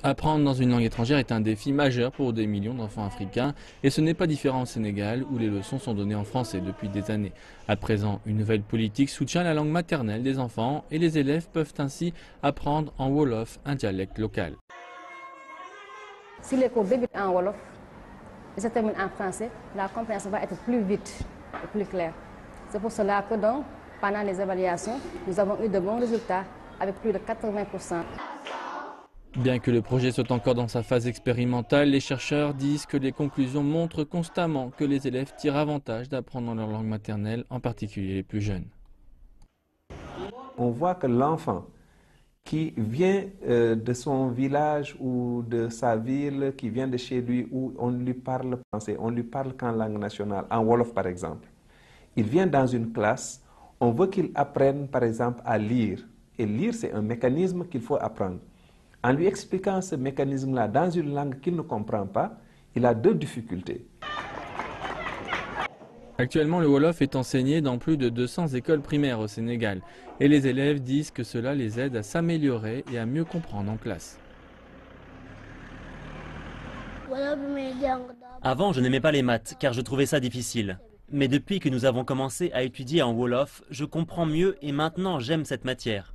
Apprendre dans une langue étrangère est un défi majeur pour des millions d'enfants africains et ce n'est pas différent au Sénégal où les leçons sont données en français depuis des années. À présent, une nouvelle politique soutient la langue maternelle des enfants et les élèves peuvent ainsi apprendre en Wolof, un dialecte local. Si les cours débutent en Wolof et se terminent en français, la compréhension va être plus vite et plus claire. C'est pour cela que donc, pendant les évaluations, nous avons eu de bons résultats avec plus de 80%. Bien que le projet soit encore dans sa phase expérimentale, les chercheurs disent que les conclusions montrent constamment que les élèves tirent avantage d'apprendre dans leur langue maternelle, en particulier les plus jeunes. On voit que l'enfant qui vient de son village ou de sa ville, qui vient de chez lui où on lui parle français, on lui parle qu'en langue nationale, en Wolof par exemple. Il vient dans une classe, on veut qu'il apprenne par exemple à lire. Et lire, c'est un mécanisme qu'il faut apprendre. En lui expliquant ce mécanisme-là dans une langue qu'il ne comprend pas, il a deux difficultés. Actuellement, le Wolof est enseigné dans plus de 200 écoles primaires au Sénégal. Et les élèves disent que cela les aide à s'améliorer et à mieux comprendre en classe. Avant, je n'aimais pas les maths car je trouvais ça difficile. Mais depuis que nous avons commencé à étudier en Wolof, je comprends mieux et maintenant j'aime cette matière.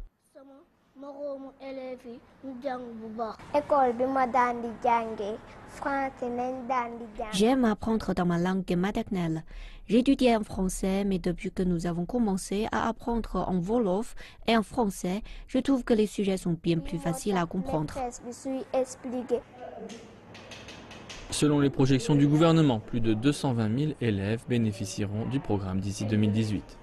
J'aime apprendre dans ma langue maternelle. J'étudiais en français, mais depuis que nous avons commencé à apprendre en Wolof et en français, je trouve que les sujets sont bien plus faciles à comprendre. Selon les projections du gouvernement, plus de 220 000 élèves bénéficieront du programme d'ici 2018.